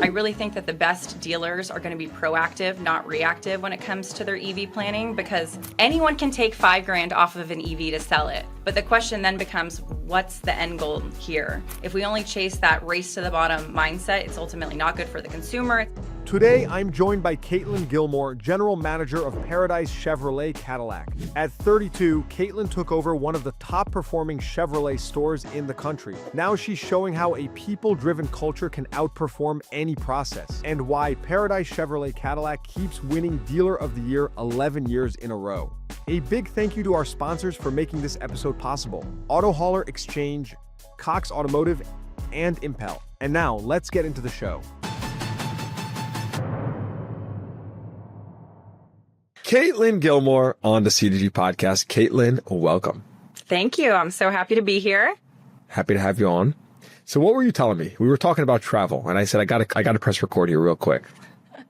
I really think that the best dealers are going to be proactive, not reactive when it comes to their EV planning, because anyone can take $5,000 off of an EV to sell it. But the question then becomes, what's the end goal here? If we only chase that race to the bottom mindset, it's ultimately not good for the consumer. Today, I'm joined by Katelyn Gilmore, General Manager of Paradise Chevrolet Cadillac. At 32, Katelyn took over one of the top-performing Chevrolet stores in the country. Now she's showing how a people-driven culture can outperform any process, and why Paradise Chevrolet Cadillac keeps winning Dealer of the Year 11 years in a row. A big thank you to our sponsors for making this episode possible: Auto Hauler Exchange, Cox Automotive, and Impel. And now, let's get into the show. Katelyn Gilmore on the CDG podcast. Katelyn, welcome. Thank you. I'm so happy to be here. Happy to have you on. So what were you telling me? We were talking about travel, and I said, I gotta press record here real quick.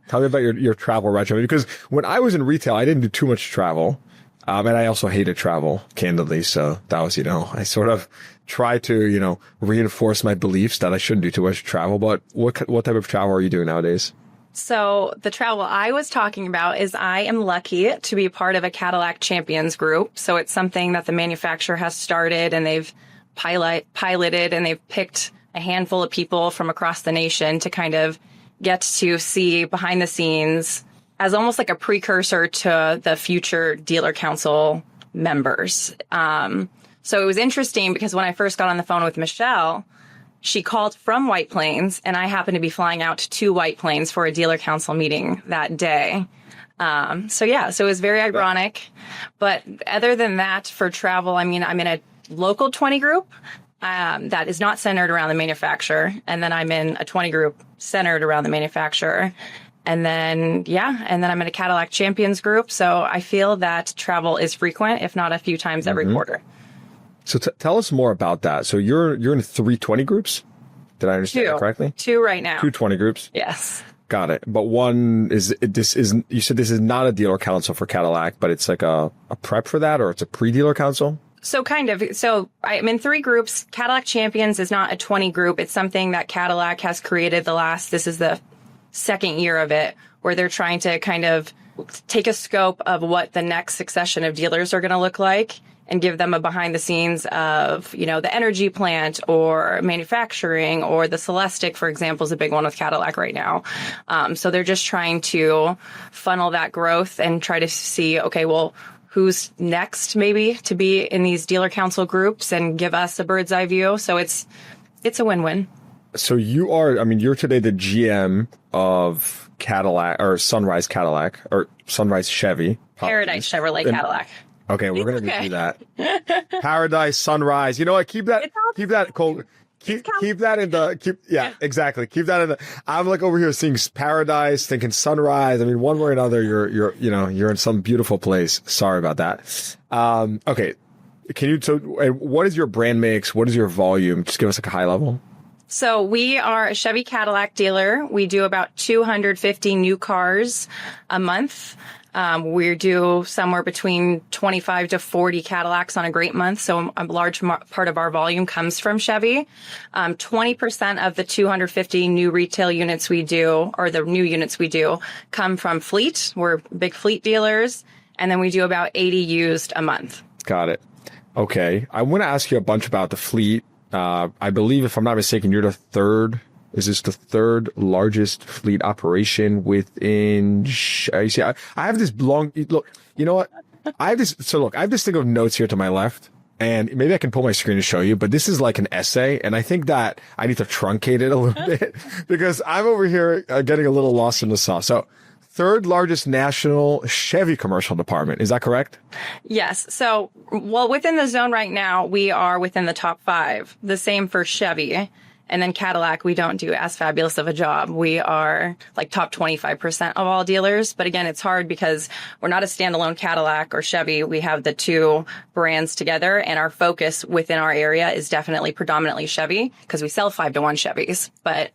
Tell me about your travel regimen, because when I was in retail, I didn't do too much travel. And I also hated travel, candidly. So that was, I sort of tried to, reinforce my beliefs that I shouldn't do too much travel. But what type of travel are you doing nowadays? So the travel I was talking about is I am lucky to be part of a Cadillac Champions group. So it's something that the manufacturer has started, and they've piloted, and they've picked a handful of people from across the nation to kind of get to see behind the scenes as almost like a precursor to the future dealer council members. So it was interesting because when I first got on the phone with Michelle, she called from White Plains, and I happened to be flying out to White Plains for a dealer council meeting that day. So it was very ironic. But other than that, for travel, I'm in a local 20 group that is not centered around the manufacturer. And then I'm in a 20 group centered around the manufacturer. And then I'm in a Cadillac Champions group. So I feel that travel is frequent, if not a few times every quarter. So tell us more about that. So you're in 3 20 groups? Did I understand that correctly? 2 right now. 2 20 groups? Yes. Got it. But one you said this is not a dealer council for Cadillac, but it's like a prep for that, or it's a pre-dealer council? So kind of. So I'm in 3 groups. Cadillac Champions is not a 20 group. It's something that Cadillac has created this is the second year of it, where they're trying to kind of take a scope of what the next succession of dealers are going to look like, and give them a behind the scenes of, the energy plant or manufacturing, or the Celestiq, for example, is a big one with Cadillac right now. So they're just trying to funnel that growth and try to see, okay, well, who's next maybe to be in these dealer council groups, and give us a bird's eye view. So it's a win-win. So you're today the GM of Cadillac, or Sunrise Cadillac, or Sunrise Chevy. Paradise Chevrolet Cadillac. Okay, we're going to do that. Paradise, Sunrise. You know what? Keep that cold. Keep that in the, exactly. Keep that in the, I'm like over here seeing Paradise, thinking Sunrise. I mean, one way or another, you're in some beautiful place. Sorry about that. Okay. What is your brand mix? What is your volume? Just give us like a high level. So we are a Chevy Cadillac dealer. We do about 250 new cars a month. We do somewhere between 25 to 40 Cadillacs on a great month. So a large part of our volume comes from Chevy. 20% of the 250 new retail units we do, or the new units we do, come from fleet. We're big fleet dealers. And then we do about 80 used a month. Got it. Okay. I want to ask you a bunch about the fleet. I believe, if I'm not mistaken, you're the third. Is this the third largest fleet operation within? You see, I have this long look. You know what? I have this thing of notes here to my left, and maybe I can pull my screen to show you. But this is like an essay, and I think that I need to truncate it a little bit because I'm over here getting a little lost in the sauce. So, third largest national Chevy commercial department. Is that correct? Yes. So, within the zone right now, we are within the top 5. The same for Chevy. And then Cadillac, we don't do as fabulous of a job. We are like top 25% of all dealers. But again, it's hard because we're not a standalone Cadillac or Chevy. We have the 2 brands together, and our focus within our area is definitely predominantly Chevy because we sell 5-to-1 Chevys. But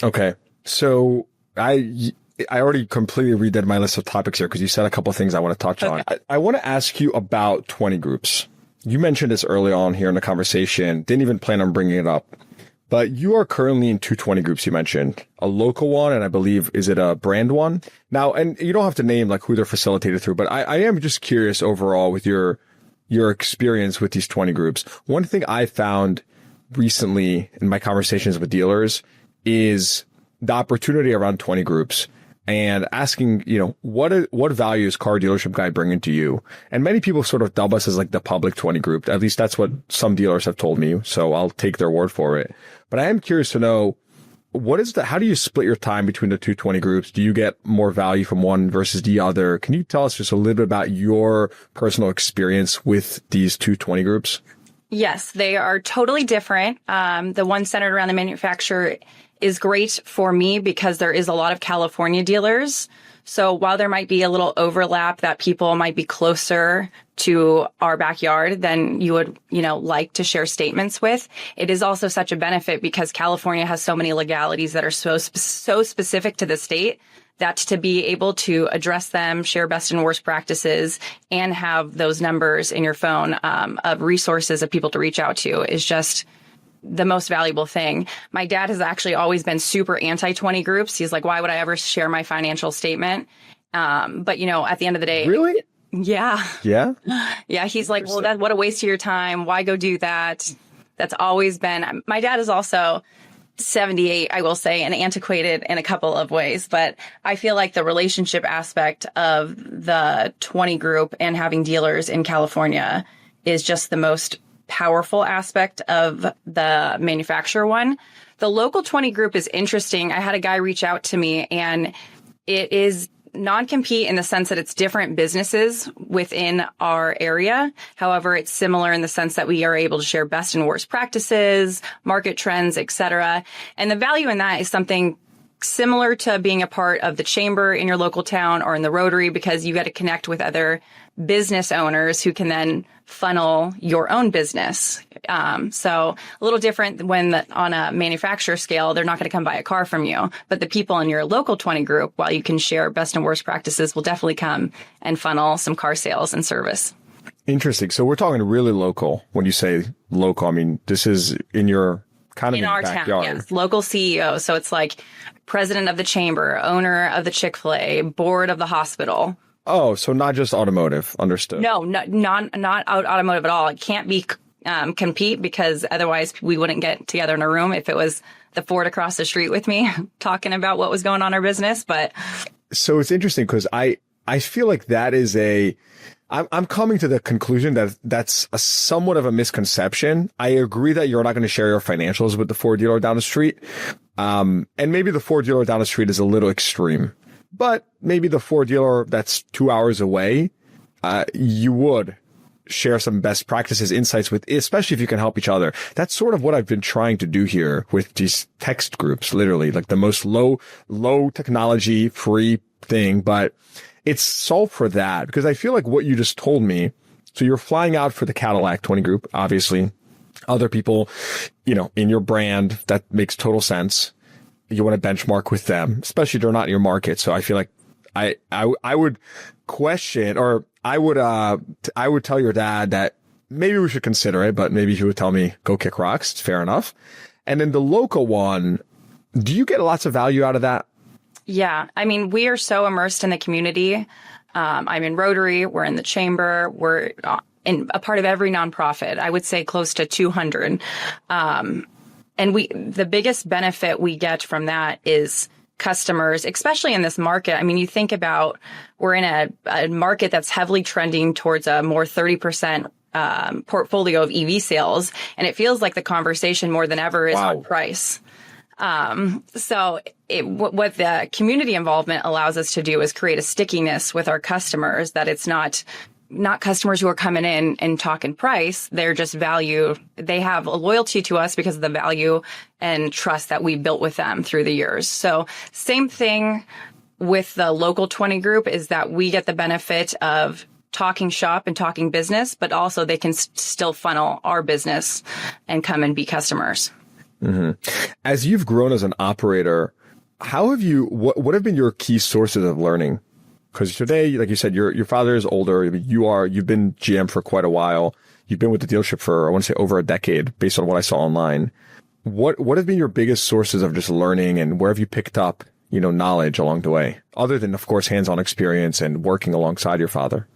okay. So I already completely redid my list of topics here because you said a couple of things I want to touch on. I want to ask you about 20 groups. You mentioned this early on here in the conversation. Didn't even plan on bringing it up. But you are currently in 220 groups, you mentioned. A local one, and I believe, is it a brand one? Now, and you don't have to name like who they're facilitated through, but I am just curious overall with your experience with these 20 groups. One thing I found recently in my conversations with dealers is the opportunity around 20 groups and asking, what value is Car Dealership Guy bringing to you? And many people sort of dub us as like the public 20 group. At least that's what some dealers have told me. So I'll take their word for it. But I am curious to know, how do you split your time between the 220 groups? Do you get more value from one versus the other? Can you tell us just a little bit about your personal experience with these 220 groups? Yes, they are totally different. The one centered around the manufacturer is great for me because there is a lot of California dealers. So while there might be a little overlap that people might be closer to our backyard than you would, like to share statements with, it is also such a benefit because California has so many legalities that are so specific to the state that to be able to address them, share best and worst practices, and have those numbers in your phone of resources of people to reach out to is just the most valuable thing. My dad has actually always been super anti-20 groups. He's like, why would I ever share my financial statement? But at the end of the day, really? Yeah. Yeah. Yeah. He's like, well, what a waste of your time. Why go do that? That's always been, my dad is also 78, I will say, and antiquated in a couple of ways, but I feel like the relationship aspect of the 20 group and having dealers in California is just the most powerful aspect of the manufacturer one. The local 20 group is interesting. I had a guy reach out to me, and it is non-compete in the sense that it's different businesses within our area. However, it's similar in the sense that we are able to share best and worst practices, market trends, etc. And the value in that is something similar to being a part of the chamber in your local town or in the Rotary, because you get to connect with other business owners who can then funnel your own business. So a little different when on a manufacturer scale, they're not going to come buy a car from you, but the people in your local 20 group, while you can share best and worst practices, will definitely come and funnel some car sales and service. Interesting. So we're talking really local. When you say local, I mean, this is in your kind of in our backyard. Town, yes. Local CEO. So it's like president of the chamber, owner of the Chick-fil-A, board of the hospital. Oh, so not just automotive. Understood. No, not automotive at all. It can't be compete, because otherwise we wouldn't get together in a room if it was the Ford across the street with me talking about what was going on in our business. But so it's interesting because I feel like that is I'm coming to the conclusion that that's a somewhat of a misconception. I agree that you're not going to share your financials with the Ford dealer down the street. And maybe the Ford dealer down the street is a little extreme, but maybe the Ford dealer that's 2 hours away, you would share some best practices, insights with, especially if you can help each other. That's sort of what I've been trying to do here with these text groups, literally like the most low technology free thing, but it's solved for that, because I feel like what you just told me. So you're flying out for the Cadillac 20 group, obviously other people, in your brand, that makes total sense. You want to benchmark with them, especially if they're not in your market. So I feel like I would question, or I would tell your dad that maybe we should consider it, but maybe he would tell me, go kick rocks. It's fair enough. And then the local one, do you get lots of value out of that? Yeah. I mean, we are so immersed in the community. I'm in Rotary. We're in the chamber. We're in a part of every nonprofit. I would say close to 200. And the biggest benefit we get from that is customers, especially in this market. I mean, you think about, we're in a market that's heavily trending towards a more 30% portfolio of EV sales. And it feels like the conversation more than ever is on price. So what the community involvement allows us to do is create a stickiness with our customers, that it's not customers who are coming in and talking price. They're just value. They have a loyalty to us because of the value and trust that we built with them through the years. So same thing with the local 20 group is that we get the benefit of talking shop and talking business, but also they can still funnel our business and come and be customers. Mm-hmm. As you've grown as an operator, how have you, what have been your key sources of learning? Because today, like you said, your father is older. You've been GM for quite a while. You've been with the dealership for, I want to say, over a decade based on what I saw online. What have been your biggest sources of just learning, and where have you picked up, knowledge along the way, other than, of course, hands-on experience and working alongside your father?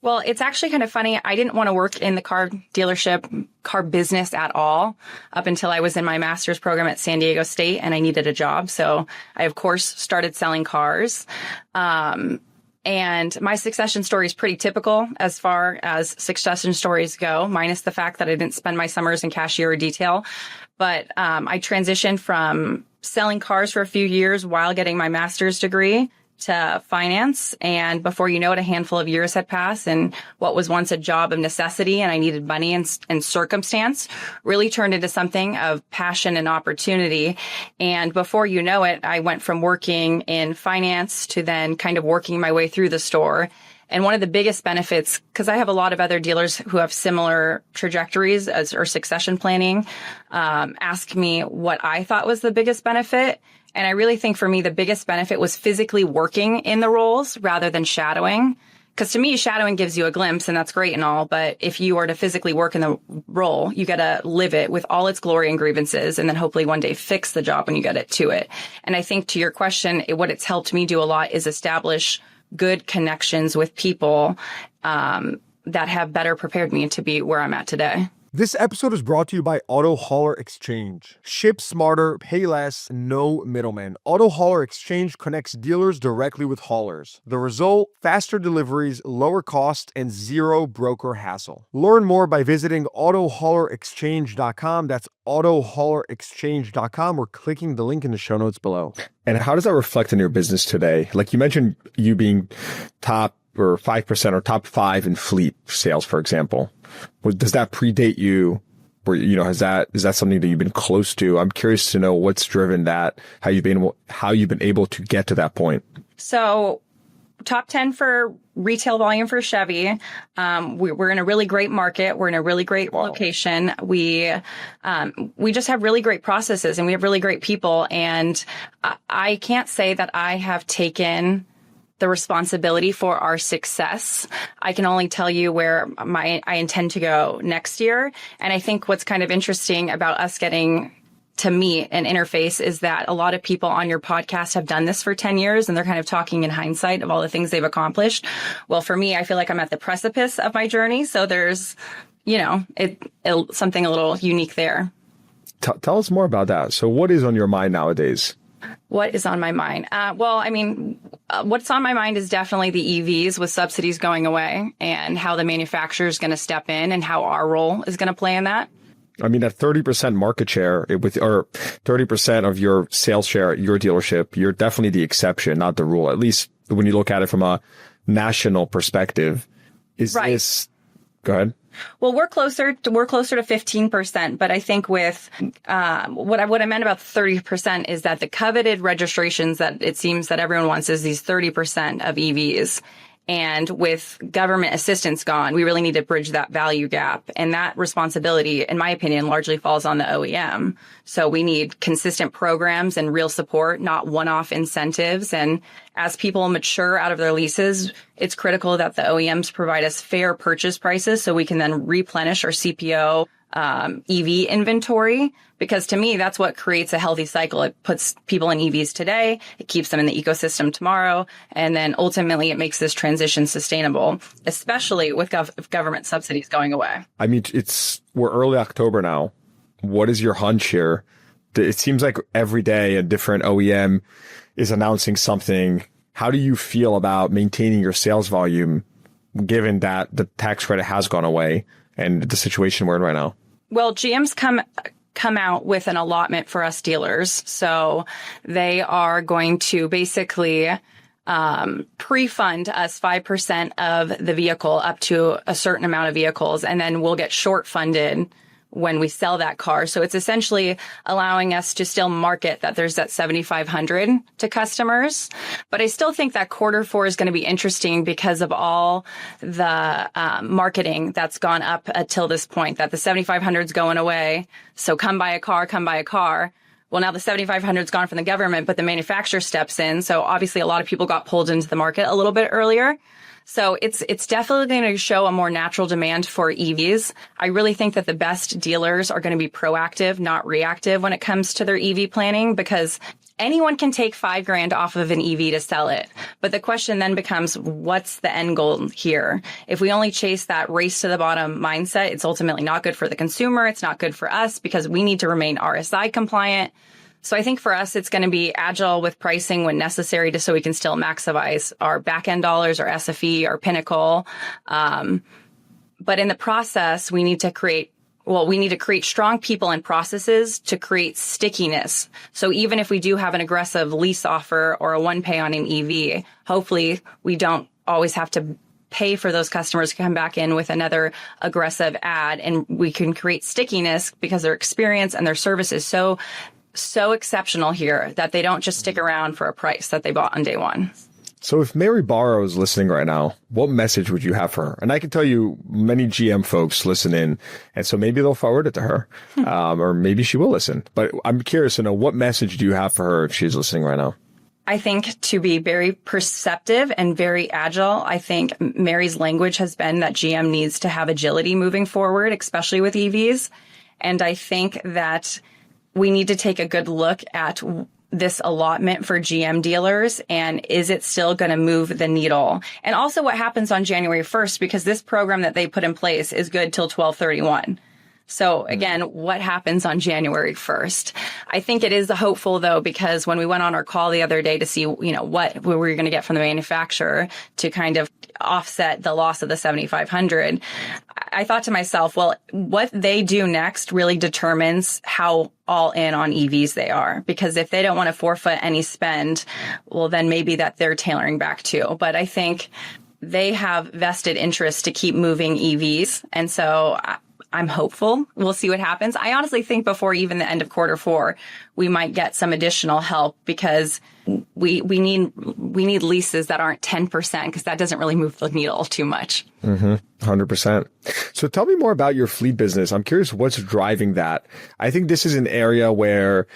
Well, it's actually kind of funny. I didn't want to work in the car dealership, car business at all up until I was in my master's program at San Diego State and I needed a job. So I, of course, started selling cars. And my succession story is pretty typical as far as succession stories go, minus the fact that I didn't spend my summers in cashier or detail. But I transitioned from selling cars for a few years while getting my master's degree to finance. And before you know it, a handful of years had passed, and what was once a job of necessity and I needed money and circumstance really turned into something of passion and opportunity. And before you know it, I went from working in finance to then kind of working my way through the store. And one of the biggest benefits, because I have a lot of other dealers who have similar trajectories or succession planning, ask me what I thought was the biggest benefit. And I really think for me, the biggest benefit was physically working in the roles rather than shadowing. Because to me, shadowing gives you a glimpse and that's great and all. But if you are to physically work in the role, you got to live it with all its glory and grievances and then hopefully one day fix the job when you get it to it. And I think to your question, what it's helped me do a lot is establish good connections with people that have better prepared me to be where I'm at today. This episode is brought to you by Auto Hauler Exchange. Ship smarter, pay less, no middleman. Auto Hauler Exchange connects dealers directly with haulers. The result, faster deliveries, lower cost, and zero broker hassle. Learn more by visiting autohaulerexchange.com. That's autohaulerexchange.com or clicking the link in the show notes below. And how does that reflect in your business today? Like you mentioned, you being top or 5% or top 5 in fleet sales, for example. Does that predate you? Or, is that something that you've been close to? I'm curious to know what's driven that, how you've been able to get to that point. So top 10 for retail volume for Chevy. We're in a really great market. We're in a really great location. We just have really great processes and we have really great people. And I can't say that I have taken the responsibility for our success. I can only tell you where I intend to go next year. And I think what's kind of interesting about us getting to meet and interface is that a lot of people on your podcast have done this for 10 years and they're kind of talking in hindsight of all the things they've accomplished. Well, for me, I feel like I'm at the precipice of my journey. So there's, something a little unique there. Tell us more about that. So what is on your mind nowadays? What is on my mind? What's on my mind is definitely the EVs with subsidies going away and how the manufacturer is going to step in and how our role is going to play in that. I mean, at 30% market share or 30% of your sales share at your dealership, you're definitely the exception, not the rule. At least when you look at it from a national perspective. Is right. This, go ahead. Well, we're closer to 15%, but I think with what I meant about 30% is that the coveted registrations that it seems that everyone wants is these 30% of EVs. And with government assistance gone, we really need to bridge that value gap. And that responsibility, in my opinion, largely falls on the OEM. So we need consistent programs and real support, not one-off incentives. And as people mature out of their leases, it's critical that the OEMs provide us fair purchase prices so we can then replenish our CPO EV inventory, because to me, that's what creates a healthy cycle. It puts people in EVs today, it keeps them in the ecosystem tomorrow, and then ultimately it makes this transition sustainable, especially with government subsidies going away. I mean, we're early October now. What is your hunch here? It seems like every day a different OEM is announcing something. How do you feel about maintaining your sales volume, given that the tax credit has gone away and the situation we're in right now? Well, GM's come out with an allotment for us dealers. So they are going to basically pre-fund us 5% of the vehicle up to a certain amount of vehicles, and then we'll get short funded when we sell that car. So it's essentially allowing us to still market that there's that 7,500 to customers. But I still think that Q4 is going to be interesting because of all the marketing that's gone up until this point, that the 7,500 is going away. So come buy a car, come buy a car. Well, now the 7,500 is gone from the government, but the manufacturer steps in. So obviously a lot of people got pulled into the market a little bit earlier. So it's definitely going to show a more natural demand for EVs. I really think that the best dealers are going to be proactive, not reactive when it comes to their EV planning, because anyone can take $5,000 off of an EV to sell it. But the question then becomes, what's the end goal here? If we only chase that race to the bottom mindset, it's ultimately not good for the consumer. It's not good for us because we need to remain RSI compliant. So I think for us, it's going to be agile with pricing when necessary, just so we can still maximize our back end dollars, our SFE, our pinnacle. But in the process, we need to create strong people and processes to create stickiness. So even if we do have an aggressive lease offer or a one pay on an EV, hopefully we don't always have to pay for those customers to come back in with another aggressive ad, and we can create stickiness because their experience and their service is so exceptional here that they don't just stick around for a price that they bought on day one. So if Mary Barrow is listening right now, what message would you have for her? And I can tell you many GM folks listen in, and so maybe they'll forward it to her, or maybe she will listen. But I'm curious to know, what message do you have for her if she's listening right now? I think to be very perceptive and very agile. I think Mary's language has been that GM needs to have agility moving forward, especially with EVs. And I think that we need to take a good look at this allotment for GM dealers, and is it still going to move the needle? And also what happens on January 1st, because this program that they put in place is good till 12/31. So again, what happens on January 1st? I think it is hopeful though, because when we went on our call the other day to see, what we were going to get from the manufacturer to kind of offset the loss of the 7,500, I thought to myself, well, what they do next really determines how all in on EVs they are. Because if they don't want to forfeit any spend, well, then maybe that they're tailoring back too. But I think they have vested interest to keep moving EVs. And so I'm hopeful. We'll see what happens. I honestly think before even the end of quarter 4, we might get some additional help, because we need leases that aren't 10%, because that doesn't really move the needle too much. 100%. So tell me more about your fleet business. I'm curious what's driving that. I think this is an area where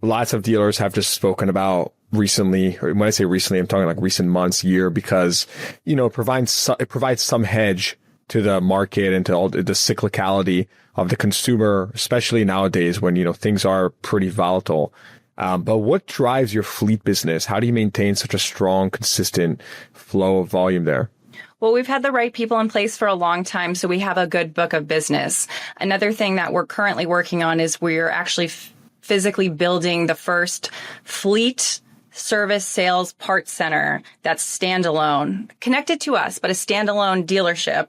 lots of dealers have just spoken about recently. Or when I say recently, I'm talking like recent months, year, because, it provides some hedge to the market and to all the cyclicality of the consumer, especially nowadays when, things are pretty volatile. But what drives your fleet business? How do you maintain such a strong, consistent flow of volume there? Well, we've had the right people in place for a long time, so we have a good book of business. Another thing that we're currently working on is we're actually physically building the first fleet service sales parts center that's standalone, connected to us, but a standalone dealership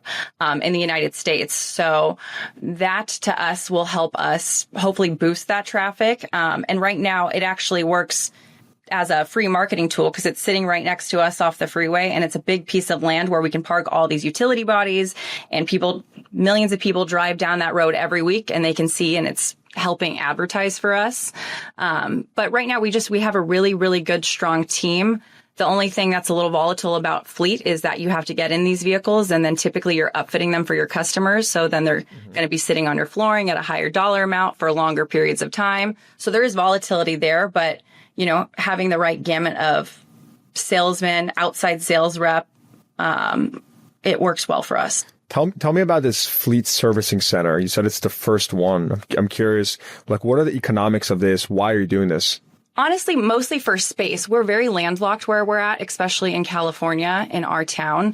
in the United States. So that to us will help us hopefully boost that traffic. And right now it actually works as a free marketing tool because it's sitting right next to us off the freeway, and it's a big piece of land where we can park all these utility bodies, and millions of people drive down that road every week and they can see, and it's helping advertise for us. But right now we have a really, really good, strong team. The only thing that's a little volatile about fleet is that you have to get in these vehicles, and then typically you're upfitting them for your customers. So then they're going to be sitting on your flooring at a higher dollar amount for longer periods of time. So there is volatility there, but having the right gamut of salesmen, outside sales rep, it works well for us. Tell me about this fleet servicing center. You said it's the first one. I'm curious, what are the economics of this? Why are you doing this? Honestly, mostly for space. We're very landlocked where we're at, especially in California, in our town.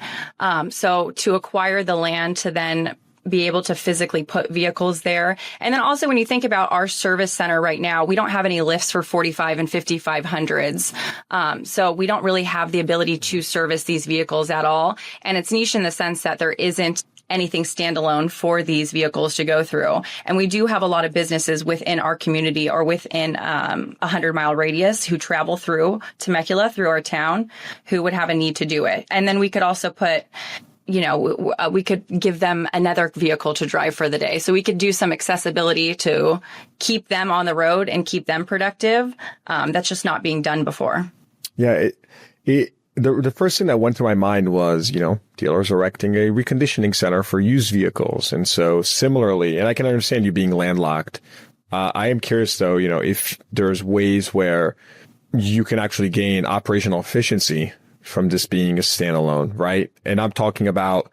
So to acquire the land to then be able to physically put vehicles there. And then also when you think about our service center right now, we don't have any lifts for 45 and 5500s. So we don't really have the ability to service these vehicles at all. And it's niche in the sense that there isn't anything standalone for these vehicles to go through. And we do have a lot of businesses within our community or within a 100-mile radius who travel through Temecula, through our town, who would have a need to do it. And then we could also put we could give them another vehicle to drive for the day. So we could do some accessibility to keep them on the road and keep them productive. That's just not being done before. Yeah. The first thing that went through my mind was, dealers erecting a reconditioning center for used vehicles. And so similarly, and I can understand you being landlocked. I am curious though, if there's ways where you can actually gain operational efficiency from this being a standalone, right? And I'm talking about,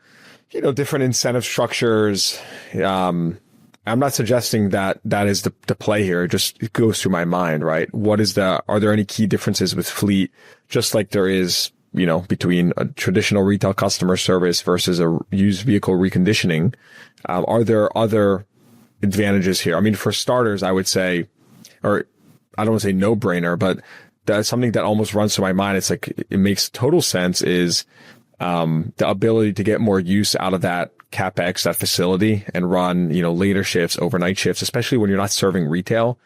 different incentive structures. I'm not suggesting that is the play here. It goes through my mind, right? Are there any key differences with fleet, just like there is, between a traditional retail customer service versus a used vehicle reconditioning? Are there other advantages here? I mean, for starters, I would say, or I don't want to say no brainer, but that's something that almost runs through my mind. It's like, it makes total sense is, the ability to get more use out of that CapEx, that facility, and run, later shifts, overnight shifts, especially when you're not serving retail.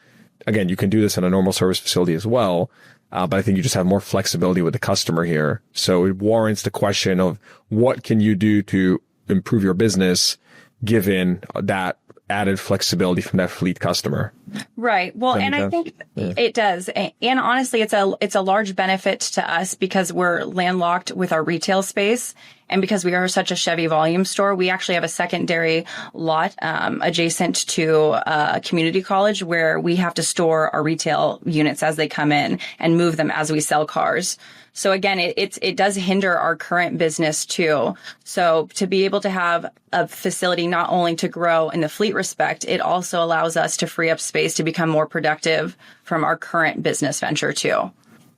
Again, you can do this in a normal service facility as well. But I think you just have more flexibility with the customer here. So it warrants the question of what can you do to improve your business given that added flexibility from that fleet customer. Right. Well, and I think it does. And honestly, it's a large benefit to us because we're landlocked with our retail space. And because we are such a Chevy volume store, we actually have a secondary lot adjacent to a community college where we have to store our retail units as they come in and move them as we sell cars. So again, it does hinder our current business too. So to be able to have a facility not only to grow in the fleet respect, it also allows us to free up space to become more productive from our current business venture too.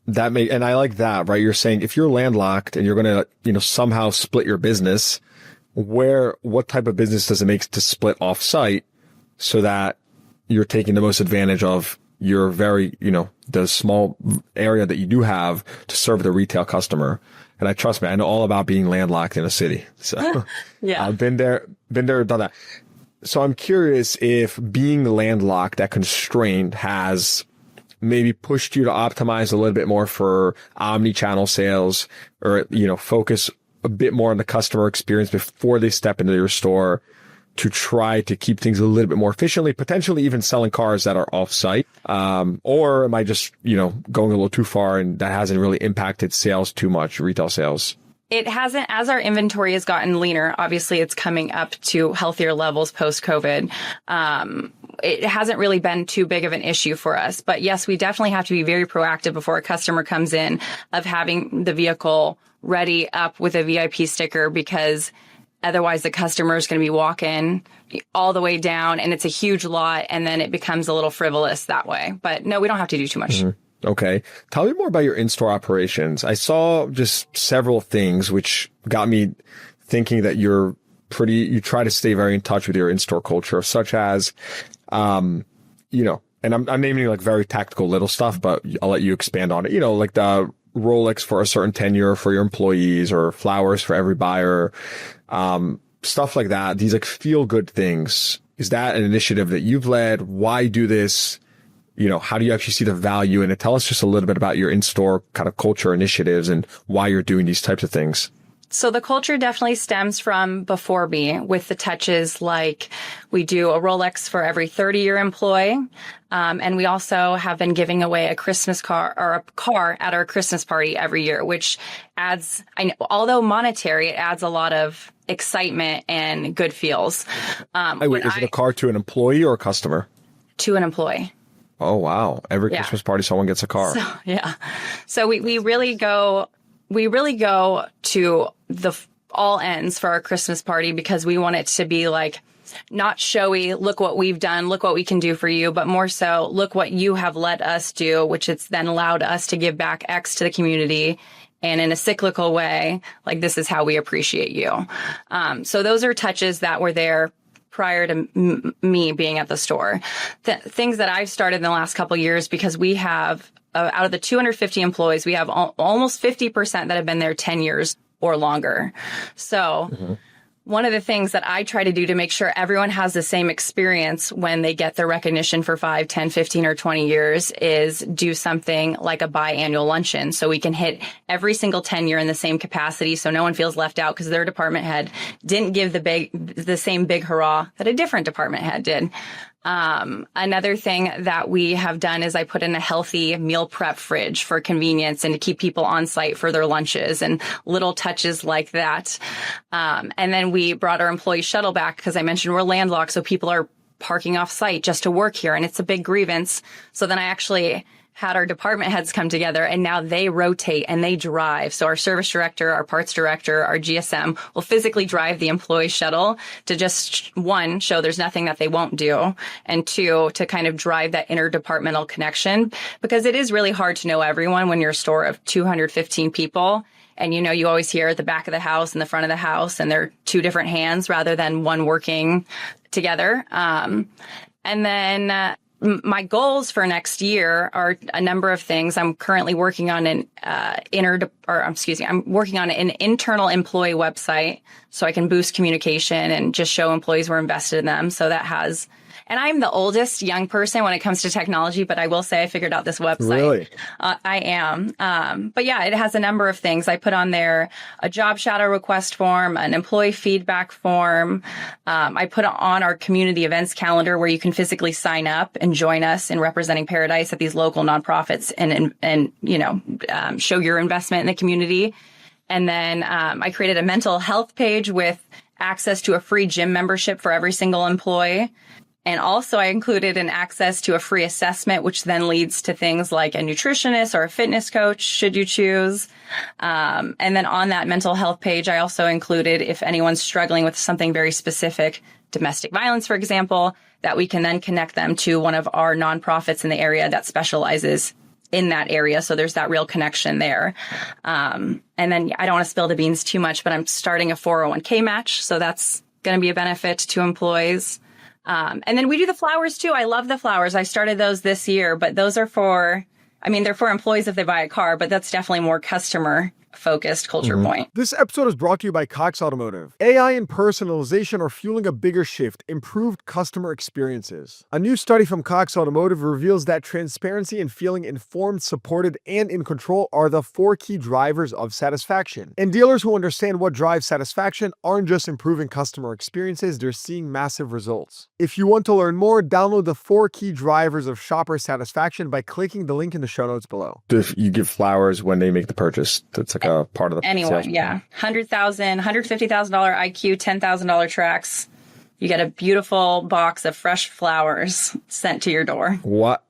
And I like that, right? You're saying if you're landlocked and you're going to, somehow split your business, what type of business does it make to split off site so that you're taking the most advantage of your very, the small area that you do have to serve the retail customer. And trust me, I know all about being landlocked in a city. So yeah, I've been there, done that. So I'm curious if being landlocked, that constraint has maybe pushed you to optimize a little bit more for omni-channel sales or, focus a bit more on the customer experience before they step into your store to try to keep things a little bit more efficiently, potentially even selling cars that are off-site? Or am I just, going a little too far and that hasn't really impacted sales too much, retail sales? It hasn't. As our inventory has gotten leaner, obviously it's coming up to healthier levels post-COVID. It hasn't really been too big of an issue for us. But yes, we definitely have to be very proactive before a customer comes in of having the vehicle ready up with a VIP sticker, because otherwise the customer is going to be walking all the way down and it's a huge lot and then it becomes a little frivolous that way. But no, we don't have to do too much. Mm-hmm. Okay. Tell me more about your in-store operations. I saw just several things which got me thinking that you try to stay very in touch with your in-store culture, such as, and I'm naming like very tactical little stuff, but I'll let you expand on it. Like the Rolex for a certain tenure for your employees or flowers for every buyer, stuff like that. These like feel good things. Is that an initiative that you've led? Why do this? How do you actually see the value in it? Tell us just a little bit about your in-store kind of culture initiatives and why you're doing these types of things. So the culture definitely stems from before me, with the touches like we do a Rolex for every 30-year employee. And we also have been giving away a Christmas car or a car at our Christmas party every year, which adds, although monetary, it adds a lot of excitement and good feels. Wait, is it a car to an employee or a customer? To an employee. Oh, wow. Every Christmas party, someone gets a car. So, yeah. So we really go to the all ends for our Christmas party because we want it to be like not showy. Look what we've done. Look what we can do for you. But more so, look what you have let us do, which it's then allowed us to give back X to the community. And in a cyclical way, like this is how we appreciate you. So those are touches that were there prior to me being at the store. Things that I've started in the last couple of years, because we have, out of the 250 employees, we have almost 50% that have been there 10 years or longer. So one of the things that I try to do to make sure everyone has the same experience when they get their recognition for 5, 10, 15, or 20 years is do something like a biannual luncheon. So we can hit every single tenure in the same capacity so no one feels left out because their department head didn't give the same big hurrah that a different department head did. Another thing that we have done is I put in a healthy meal prep fridge for convenience and to keep people on site for their lunches and little touches like that. And then we brought our employee shuttle back because I mentioned we're landlocked. So people are parking off site just to work here. And it's a big grievance. So then I actually had our department heads come together, and now they rotate and they drive. So our service director, our parts director, our GSM will physically drive the employee shuttle to just, one, show there's nothing that they won't do, and two, to kind of drive that interdepartmental connection, because it is really hard to know everyone when you're a store of 215 people. And, you always hear at the back of the house and the front of the house, and they're two different hands rather than one working together. And then my goals for next year are a number of things. I'm currently working on I'm working on an internal employee website so I can boost communication and just show employees we're invested in them. So that has, and I'm the oldest young person when it comes to technology, but I will say I figured out this website. Really? I am. But yeah, it has a number of things. I put on there a job shadow request form, an employee feedback form. I put on our community events calendar where you can physically sign up and join us in representing Paradise at these local nonprofits and show your investment in the community. And then I created a mental health page with access to a free gym membership for every single employee. And also I included an access to a free assessment, which then leads to things like a nutritionist or a fitness coach, should you choose. And then on that mental health page, I also included, if anyone's struggling with something very specific, domestic violence, for example, that we can then connect them to one of our nonprofits in the area that specializes in that area. So there's that real connection there. And then I don't want to spill the beans too much, but I'm starting a 401k match. So that's going to be a benefit to employees. And then we do the flowers too. I love the flowers. I started those this year, but those are they're for employees if they buy a car, but that's definitely more customer focused culture point. This episode is brought to you by Cox Automotive. AI and personalization are fueling a bigger shift, improved customer experiences. A new study from Cox Automotive reveals that transparency and feeling informed, supported, and in control are the 4 key drivers of satisfaction. And dealers who understand what drives satisfaction aren't just improving customer experiences, they're seeing massive results. If you want to learn more, download the 4 key drivers of shopper satisfaction by clicking the link in the show notes below. If you give flowers when they make the purchase, that's like a part of the anyone, sales. yeah. $100,000, $150,000 IQ, $10,000 tracks. You get a beautiful box of fresh flowers sent to your door. What?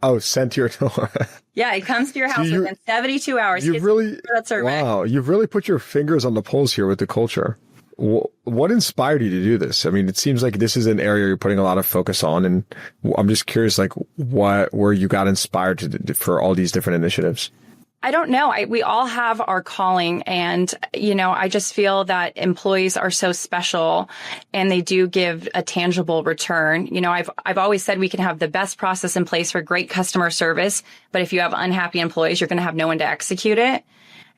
Oh, sent to your door. Yeah, it comes to your house within 72 hours. You've really put your fingers on the pulse here with the culture. What inspired you to do this? I mean, it seems like this is an area you're putting a lot of focus on, and I'm just curious, like, where you got inspired for all these different initiatives. I don't know. We all have our calling, and, I just feel that employees are so special and they do give a tangible return. I've always said we can have the best process in place for great customer service, but if you have unhappy employees, you're going to have no one to execute it.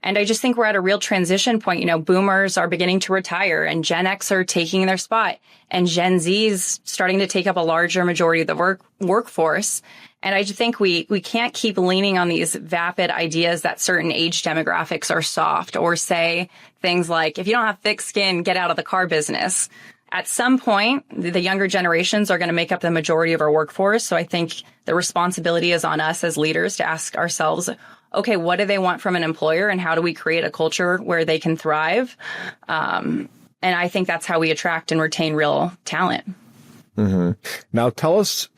And I just think we're at a real transition point. Boomers are beginning to retire and Gen X are taking their spot, and Gen Z's starting to take up a larger majority of the workforce. And I just think we can't keep leaning on these vapid ideas that certain age demographics are soft, or say things like, if you don't have thick skin, get out of the car business. At some point, the younger generations are going to make up the majority of our workforce. So I think the responsibility is on us as leaders to ask ourselves, okay, what do they want from an employer, and how do we create a culture where they can thrive? And I think that's how we attract and retain real talent. Mm-hmm. Now tell us,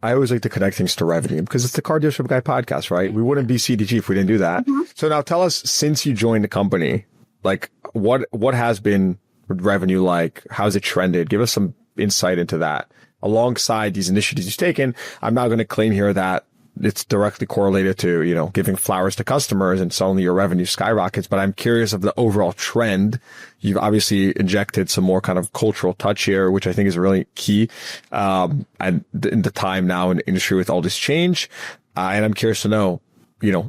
I always like to connect things to revenue because it's the Car Dealership Guy podcast, right? We wouldn't be CDG if we didn't do that. Mm-hmm. So now tell us, since you joined the company, like what has been revenue like? How's it trended? Give us some insight into that. Alongside these initiatives you've taken, I'm not going to claim here that it's directly correlated to, giving flowers to customers and suddenly your revenue skyrockets. But I'm curious of the overall trend. You've obviously injected some more kind of cultural touch here, which I think is really key. And in the time now in the industry with all this change. And I'm curious to know,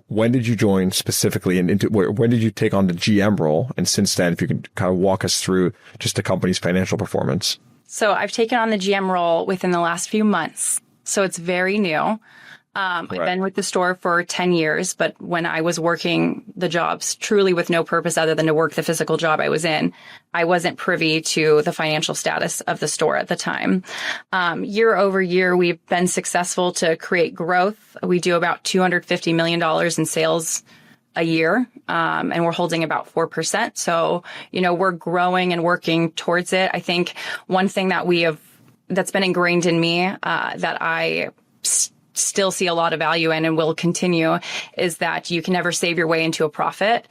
when did you join specifically, and when did you take on the GM role? And since then, if you can kind of walk us through just the company's financial performance. So I've taken on the GM role within the last few months. So it's very new. I've been with the store for 10 years, but when I was working the jobs truly with no purpose other than to work the physical job I was in, I wasn't privy to the financial status of the store at the time. Year over year, we've been successful to create growth. We do about $250 million in sales a year, and we're holding about 4%. So, we're growing and working towards it. I think one thing that that's been ingrained in me, that I still see a lot of value in and will continue is that you can never save your way into a profit.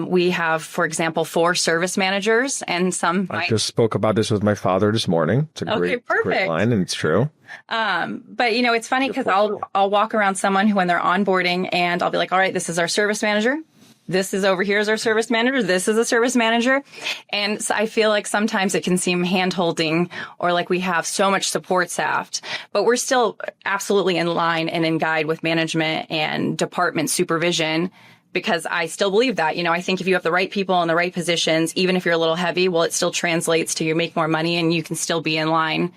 We have, for example, 4 service managers and some. I just spoke about this with my father this morning. It's a great line, and it's true. But you know, it's funny because I'll walk around someone who, when they're onboarding, and I'll be like, all right, this is our service manager. This is over here is our service manager. This is a service manager. And so I feel like sometimes it can seem hand-holding or like we have so much support staffed, but we're still absolutely in line and in guide with management and department supervision, because I still believe that. You know, I think if you have the right people in the right positions, even if you're a little heavy, well, it still translates to you make more money and you can still be in line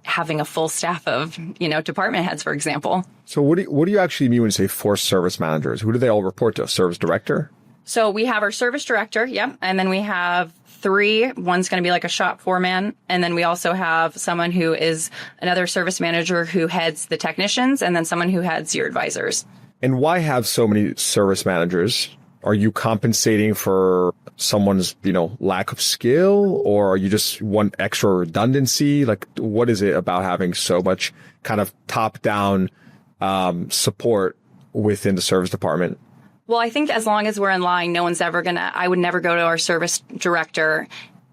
having a full staff of, you know, department heads, for example. So what do you actually mean when you say 4 service managers? Who do they all report to? Service director? So we have our service director, and then we have 3. One's going to be like a shop foreman, and then we also have someone who is another service manager who heads the technicians, and then someone who heads your advisors. And why have so many service managers? Are you compensating for someone's, you know, lack of skill, or are you just want extra redundancy? Like, what is it about having so much kind of top-down support within the service department? Well, I think as long as we're in line, no one's ever I would never go to our service director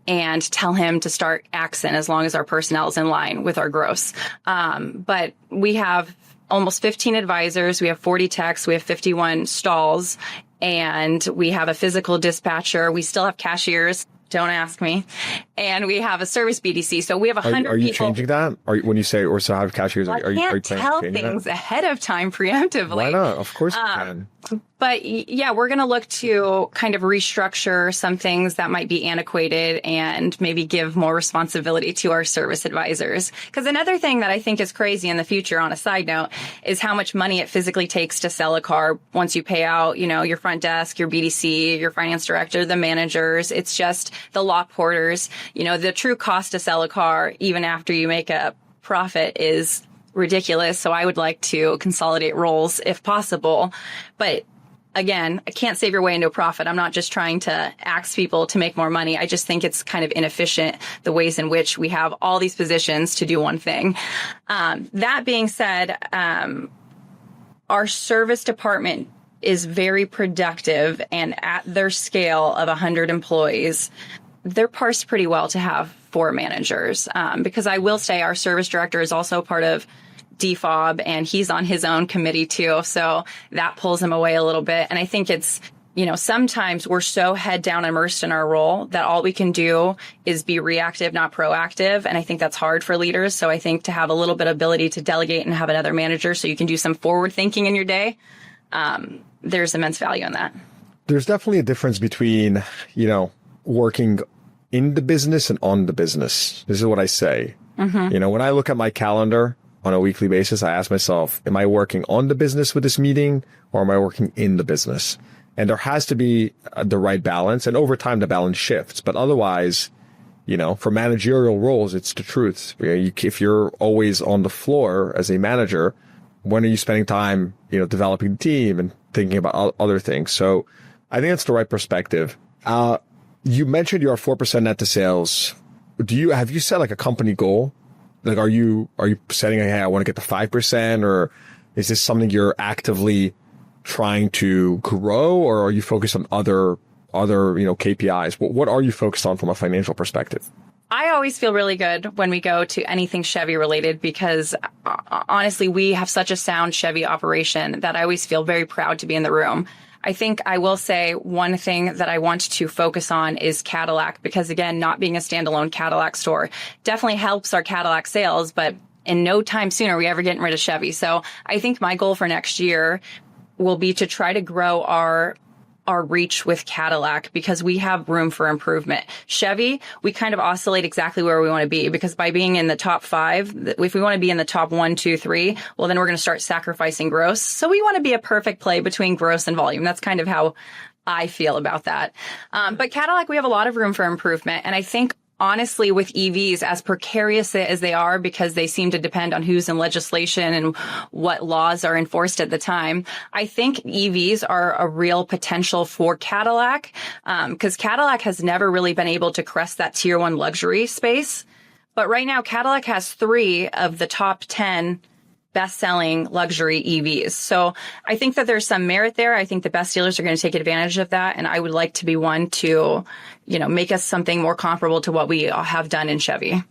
and tell him to start axing as long as our personnel is in line with our gross. But we have almost 15 advisors. We have 40 techs. We have 51 stalls, and we have a physical dispatcher. We still have cashiers. Don't ask me. And we have a service BDC. So we have 100 people. Are you changing that? When you say or so have cashiers, well, are you tell things ahead of time preemptively? Why not? Of course you can. But yeah, we're going to look to kind of restructure some things that might be antiquated and maybe give more responsibility to our service advisors. Because another thing that I think is crazy in the future, on a side note, is how much money it physically takes to sell a car once you pay out, you know, your front desk, your BDC, your finance director, the managers. It's just the lot porters. You know, the true cost to sell a car, even after you make a profit, is ridiculous. So I would like to consolidate roles if possible. But again, I can't save your way into a profit. I'm not just trying to ask people to make more money. I just think it's kind of inefficient, the ways in which we have all these positions to do one thing. That being said, our service department is very productive, and at their scale of 100 employees, they're parsed pretty well to have 4 managers. Because I will say our service director is also part of DFOB, and he's on his own committee too. So that pulls him away a little bit. And I think it's, you know, sometimes we're so head down immersed in our role that all we can do is be reactive, not proactive. And I think that's hard for leaders. So I think to have a little bit of ability to delegate and have another manager so you can do some forward thinking in your day, there's immense value in that. There's definitely a difference between, you know, working in the business and on the business. This is what I say. Mm-hmm. You know, when I look at my calendar on a weekly basis, I ask myself, am I working on the business with this meeting, or am I working in the business? And there has to be the right balance. And over time, the balance shifts. But otherwise, you know, for managerial roles, it's the truth. If you're always on the floor as a manager, when are you spending time, you know, developing the team and thinking about other things? So I think that's the right perspective. You mentioned you're 4% net to sales. Have you set like a company goal? Like, are you setting, hey, I want to get to 5%, or is this something you're actively trying to grow, or are you focused on other, you know, KPIs? What are you focused on from a financial perspective? I always feel really good when we go to anything Chevy related, because honestly, we have such a sound Chevy operation that I always feel very proud to be in the room. I think I will say one thing that I want to focus on is Cadillac, because again, not being a standalone Cadillac store definitely helps our Cadillac sales, but in no time soon are we ever getting rid of Chevy. So I think my goal for next year will be to try to grow our reach with Cadillac, because we have room for improvement. Chevy, we kind of oscillate exactly where we want to be, because by being in the top 5, if we want to be in the top 1, 2, 3, well, then we're going to start sacrificing gross. So we want to be a perfect play between gross and volume. That's kind of how I feel about that. But Cadillac, we have a lot of room for improvement. And I think honestly, with EVs, as precarious as they are, because they seem to depend on who's in legislation and what laws are enforced at the time, I think EVs are a real potential for Cadillac, because Cadillac has never really been able to crest that tier 1 luxury space. But right now, Cadillac has 3 of the top 10 best-selling luxury EVs. So I think that there's some merit there. I think the best dealers are going to take advantage of that. And I would like to be one to, make us something more comparable to what we have done in Chevy.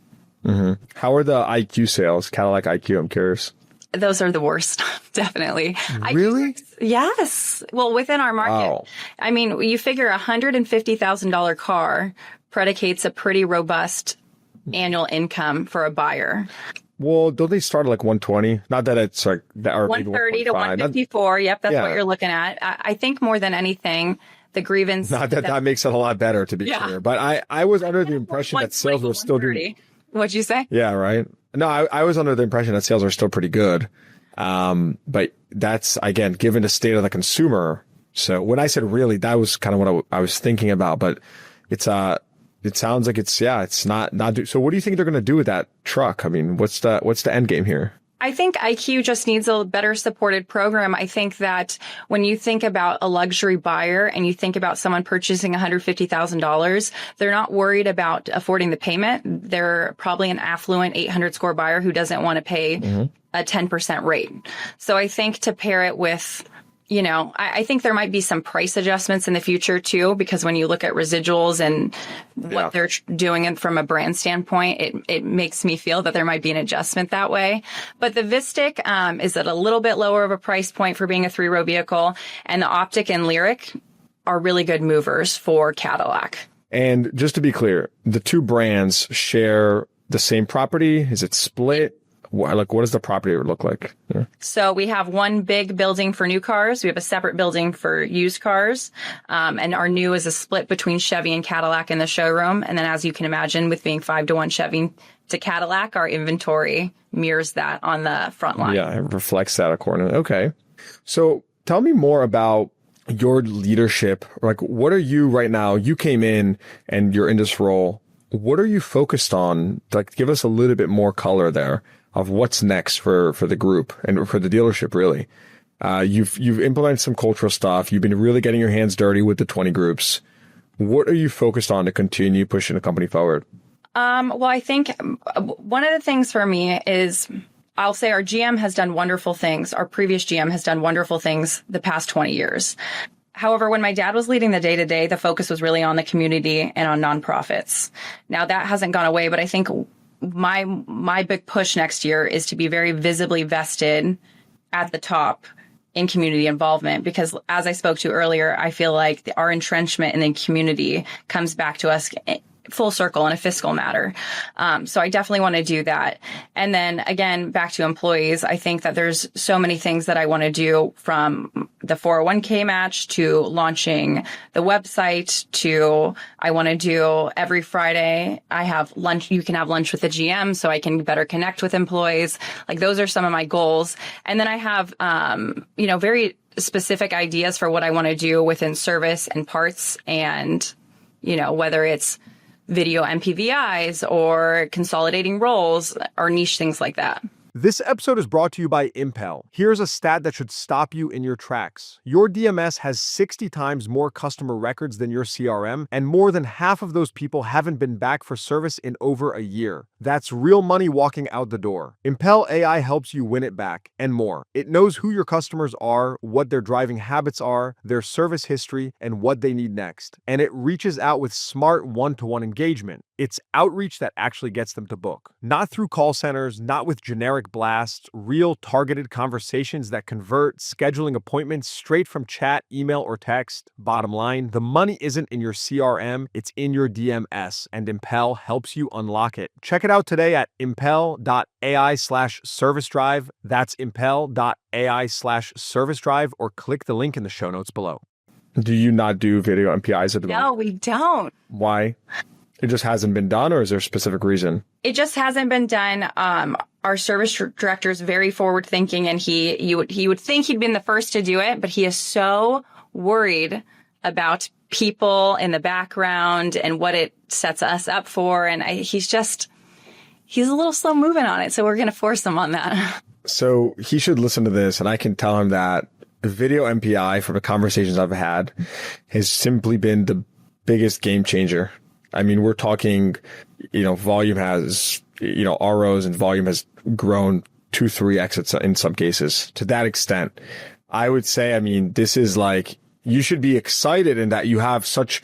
Mm-hmm. How are the IQ sales? Cadillac IQ, I'm curious. Those are the worst, definitely. Really? Yes. Well, within our market. Wow. I mean, you figure a $150,000 car predicates a pretty robust annual income for a buyer. Well, don't they start at like 120? Not that it's like that, or 130 to 154. Yep, that's what you're looking at. I think more than anything, the grievance. Not that makes it a lot better, to be clear. But I was under the impression that sales were still doing. What'd you say? Yeah, right. No, I was under the impression that sales are still pretty good. But that's, again, given the state of the consumer. So when I said really, that was kind of what I was thinking about. But it sounds like it's not. So what do you think they're going to do with that truck? I mean, what's the end game here? I think IQ just needs a better supported program. I think that when you think about a luxury buyer and you think about someone purchasing $150,000, they're not worried about affording the payment. They're probably an affluent 800 score buyer who doesn't want to pay a 10% rate. So I think to pair it with, I think there might be some price adjustments in the future too, because when you look at residuals and what they're doing from a brand standpoint, it makes me feel that there might be an adjustment that way. But the Vistic is at a little bit lower of a price point for being a 3-row vehicle, and the Optic and Lyric are really good movers for Cadillac. And just to be clear, the two brands share the same property. Is it split? What does the property look like? Yeah. So we have one big building for new cars. We have a separate building for used cars. And our new is a split between Chevy and Cadillac in the showroom. And then as you can imagine, with being 5-to-1 Chevy to Cadillac, our inventory mirrors that on the front line. Yeah, it reflects that accordingly. Okay. So tell me more about your leadership. Like, what are you right now? You came in and you're in this role. What are you focused on? Like, give us a little bit more color there of what's next for the group and for the dealership, really. You've implemented some cultural stuff. You've been really getting your hands dirty with the 20 groups. What are you focused on to continue pushing the company forward? Well, I think one of the things for me is, I'll say our GM has done wonderful things. Our previous GM has done wonderful things the past 20 years. However, when my dad was leading the day-to-day, the focus was really on the community and on nonprofits. Now that hasn't gone away, but I think my big push next year is to be very visibly vested at the top in community involvement, because as I spoke to earlier, I feel like our entrenchment in the community comes back to us full circle in a fiscal matter. So I definitely want to do that. And then again, back to employees, I think that there's so many things that I want to do, from the 401k match to launching the website to I want to do every Friday. I have lunch. You can have lunch with the GM so I can better connect with employees. Like, those are some of my goals. And then I have, very specific ideas for what I want to do within service and parts, and, whether it's video MPVIs or consolidating roles or niche things like that. This episode is brought to you by Impel. Here's a stat that should stop you in your tracks. Your DMS has 60 times more customer records than your CRM, and more than half of those people haven't been back for service in over a year. That's real money walking out the door. Impel AI helps you win it back, and more. It knows who your customers are, what their driving habits are, their service history, and what they need next. And it reaches out with smart one-to-one engagement. It's outreach that actually gets them to book. Not through call centers, not with generic blasts, real targeted conversations that convert, scheduling appointments straight from chat, email, or text. Bottom line, the money isn't in your CRM, it's in your DMS, and Impel helps you unlock it. Check it out today at impel.ai/service drive. That's impel.ai/service drive, or click the link in the show notes below. Do you not do video MPIs at the moment? No, we don't. Why? It just hasn't been done, or is there a specific reason? It just hasn't been done. Our service director is very forward thinking, and he would think he'd been the first to do it, but he is so worried about people in the background and what it sets us up for. And he's a little slow moving on it. So we're going to force him on that. So he should listen to this, and I can tell him that video MPI, from the conversations I've had, has simply been the biggest game changer. I mean, we're talking, volume has, ROs and volume has grown 2, 3x in some cases to that extent. I would say, I mean, this is like, you should be excited in that you have such,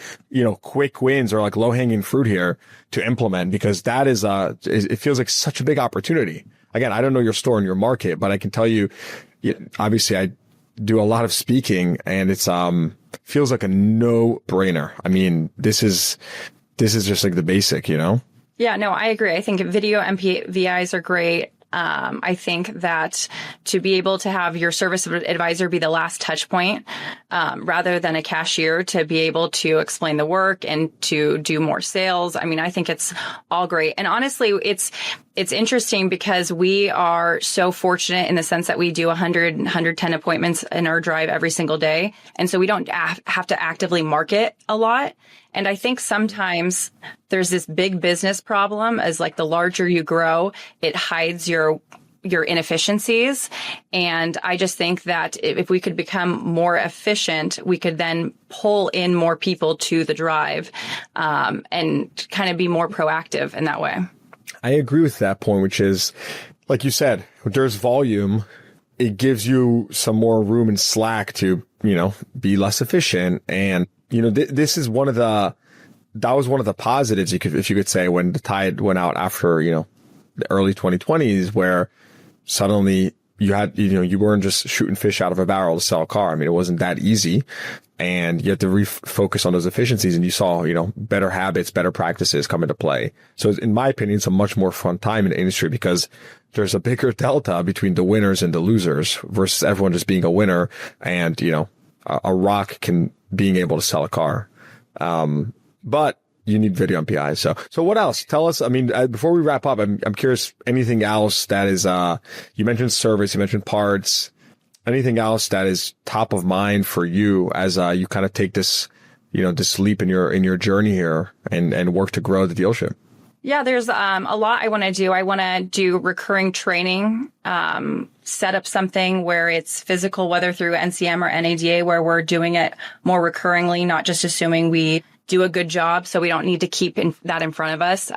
quick wins or like low hanging fruit here to implement, because that is, it feels like such a big opportunity. Again, I don't know your store and your market, but I can tell you, obviously I do a lot of speaking, and it's, feels like a no brainer. I mean, this is just like the basic, Yeah, no, I agree. I think video MPVIs are great. I think that to be able to have your service advisor be the last touch point, rather than a cashier, to be able to explain the work and to do more sales. I mean, I think it's all great. And honestly, it's interesting because we are so fortunate in the sense that we do 100, 110 appointments in our drive every single day. And so we don't have to actively market a lot. And I think sometimes there's this big business problem as like the larger you grow, it hides your inefficiencies. And I just think that if we could become more efficient, we could then pull in more people to the drive, and kind of be more proactive in that way. I agree with that point, which is, like you said, there's volume. It gives you some more room and slack to, be less efficient. And, this is that was one of the positives, if you could say, when the tide went out after, the early 2020s, where suddenly you weren't just shooting fish out of a barrel to sell a car. I mean, it wasn't that easy, and you had to refocus on those efficiencies, and you saw, better habits, better practices come into play. So in my opinion, it's a much more fun time in the industry because there's a bigger delta between the winners and the losers versus everyone just being a winner and, a rock being able to sell a car. But you need video MPI. So what else? Tell us. I mean, before we wrap up, I'm curious, anything else that is, you mentioned service, you mentioned parts, anything else that is top of mind for you as, you kind of take this, this leap in your journey here and work to grow the dealership? Yeah, there's a lot I want to do. I want to do recurring training, set up something where it's physical, whether through NCM or NADA, where we're doing it more recurringly, not just assuming we do a good job, so we don't need to keep that in front of us.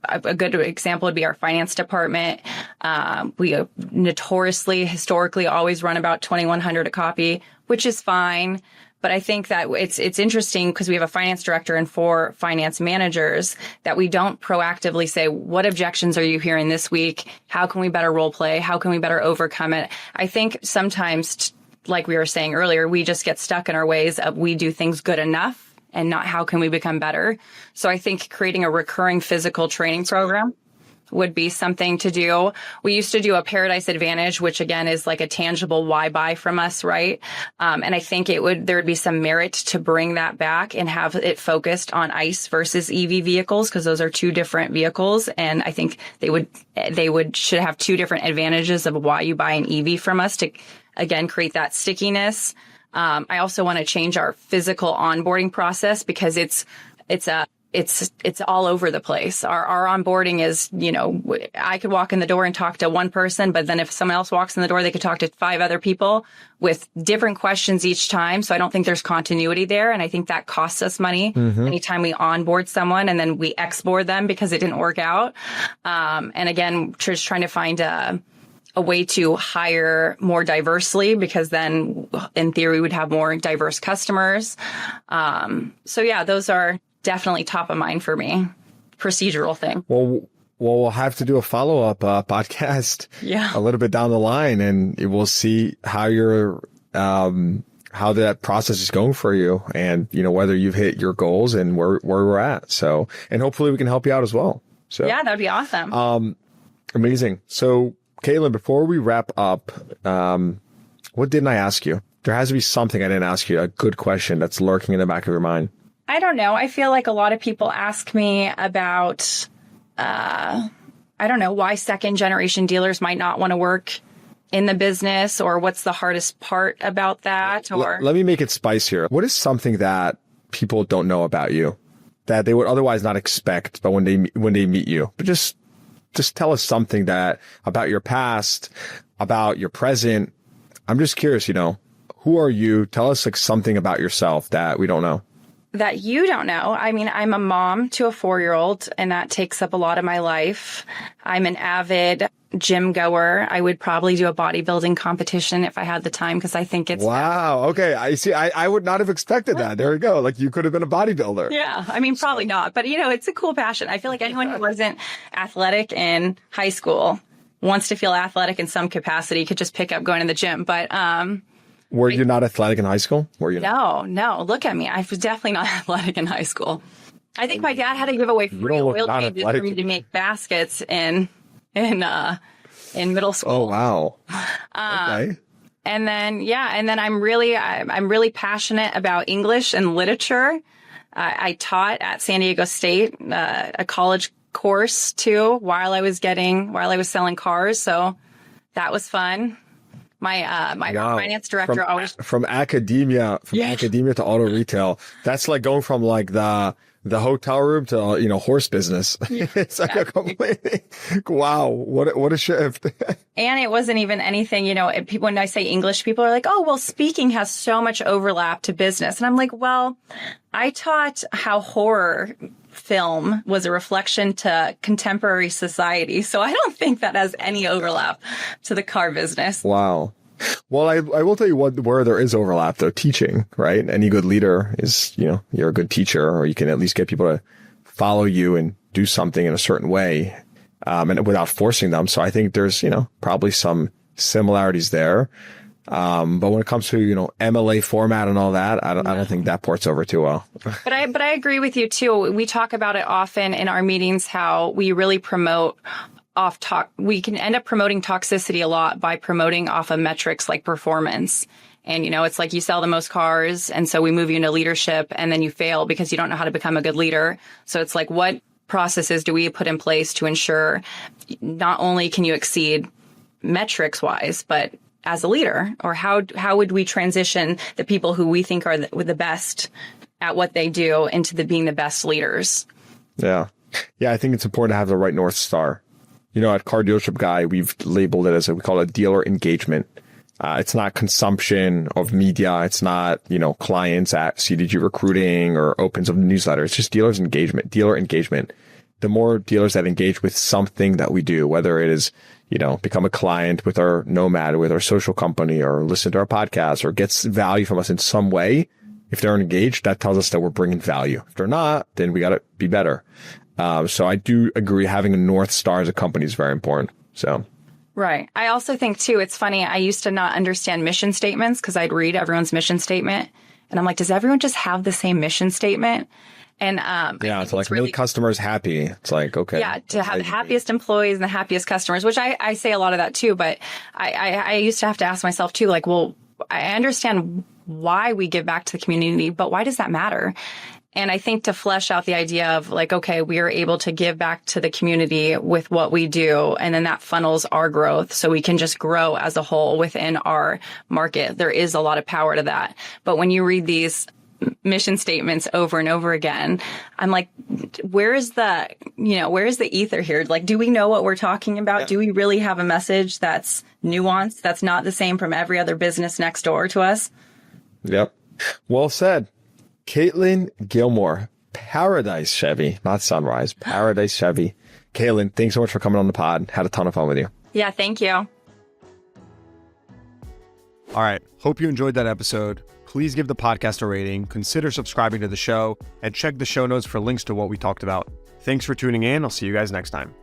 A good example would be our finance department. We notoriously, historically, always run about 2,100 a copy, which is fine. But I think that it's interesting because we have a finance director and 4 finance managers that we don't proactively say, what objections are you hearing this week? How can we better role play? How can we better overcome it? I think sometimes, like we were saying earlier, we just get stuck in our ways of we do things good enough and not how can we become better. So I think creating a recurring physical training program would be something to do. We used to do a Paradise Advantage, which again is like a tangible why buy from us, right? And I think there would be some merit to bring that back and have it focused on ICE versus EV vehicles, because those are 2 different vehicles. And I think they should have 2 different advantages of why you buy an EV from us to, again, create that stickiness. I also want to change our physical onboarding process because it's all over the place. Our onboarding is, I could walk in the door and talk to one person, but then if someone else walks in the door, they could talk to 5 other people with different questions each time. So I don't think there's continuity there. And I think that costs us money anytime we onboard someone and then we export them because it didn't work out. And again, just trying to find a way to hire more diversely, because then in theory, we would have more diverse customers. So yeah, those are definitely top of mind for me. Procedural thing. Well, we'll have to do a follow-up podcast a little bit down the line, and we'll see how how that process is going for you, and whether you've hit your goals and where we're at. So, and hopefully we can help you out as well. So yeah, that'd be awesome. Amazing. So Katelyn, before we wrap up, what didn't I ask you? There has to be something I didn't ask you, a good question that's lurking in the back of your mind. I don't know. I feel like a lot of people ask me about, I don't know, why second generation dealers might not want to work in the business, or what's the hardest part about that? Or let me make it spicier. What is something that people don't know about you that they would otherwise not expect, but when they meet you? But just tell us something about your past, about your present. I'm just curious, who are you? Tell us like something about yourself that we don't know. that you don't know. I mean, I'm a mom to a 4-year-old, and that takes up a lot of my life. I'm an avid gym goer. I would probably do a bodybuilding competition if I had the time, because I think it's... Wow. Okay. I see. I would not have expected that. There you go. Like, you could have been a bodybuilder. Yeah. I mean, probably not. But, it's a cool passion. I feel like anyone who wasn't athletic in high school wants to feel athletic in some capacity, could just pick up going to the gym. But... Were you not athletic in high school? Were you? No. Look at me. I was definitely not athletic in high school. I think my dad had to give away free oil changes for me to make baskets in middle school. Oh, wow. Okay. And then I'm really passionate about English and literature. I taught at San Diego State, a college course too, while I was selling cars. So that was fun. My finance director always from academia to auto retail. That's like going from like the hotel room to horse business. It's like a completely wow. What a shift. And it wasn't even anything. People, when I say English, people are like, "Oh, well, speaking has so much overlap to business," and I'm like, "Well, I taught how horror film was a reflection to contemporary society. So I don't think that has any overlap to the car business." Wow. Well, I will tell you where there is overlap though, teaching, right? Any good leader is, you're a good teacher, or you can at least get people to follow you and do something in a certain way, and without forcing them. So I think there's, probably some similarities there. But when it comes to, MLA format and all that, I don't think that ports over too well. But I agree with you too. We talk about it often in our meetings, how we really promote we can end up promoting toxicity a lot by promoting off of metrics like performance. And, it's like you sell the most cars, and so we move you into leadership, and then you fail because you don't know how to become a good leader. So it's like, what processes do we put in place to ensure not only can you exceed metrics wise, but as a leader? Or how would we transition the people who we think are the best at what they do into being the best leaders? Yeah. Yeah, I think it's important to have the right North Star. At Car Dealership Guy, we've labeled it we call it dealer engagement. It's not consumption of media. It's not, clients at CDG Recruiting or opens of the newsletter. It's just dealer engagement. The more dealers that engage with something that we do, whether it is, become a client with our Nomad, with our social company, or listen to our podcast, or gets value from us in some way, if they're engaged, that tells us that we're bringing value. If they're not, then we got to be better. So I do agree having a North Star as a company is very important. So. Right. I also think too, it's funny. I used to not understand mission statements because I'd read everyone's mission statement and I'm like, does everyone just have the same mission statement? And, it's like really customers happy. It's like, okay. Yeah. To have the happiest employees and the happiest customers, which I say a lot of that too. But I used to have to ask myself too, like, well, I understand why we give back to the community, but why does that matter? And I think to flesh out the idea of like, okay, we are able to give back to the community with what we do. And then that funnels our growth so we can just grow as a whole within our market. There is a lot of power to that. But when you read these mission statements over and over again, I'm like, where is the ether here? Like, do we know what we're talking about? Yeah. Do we really have a message that's nuanced, that's not the same from every other business next door to us? Yep. Well said. Katelyn Gilmore, Paradise Chevy, not Sunrise, Paradise Chevy. Katelyn, thanks so much for coming on the pod. Had a ton of fun with you. Yeah, thank you. All right. Hope you enjoyed that episode. Please give the podcast a rating, consider subscribing to the show, and check the show notes for links to what we talked about. Thanks for tuning in. I'll see you guys next time.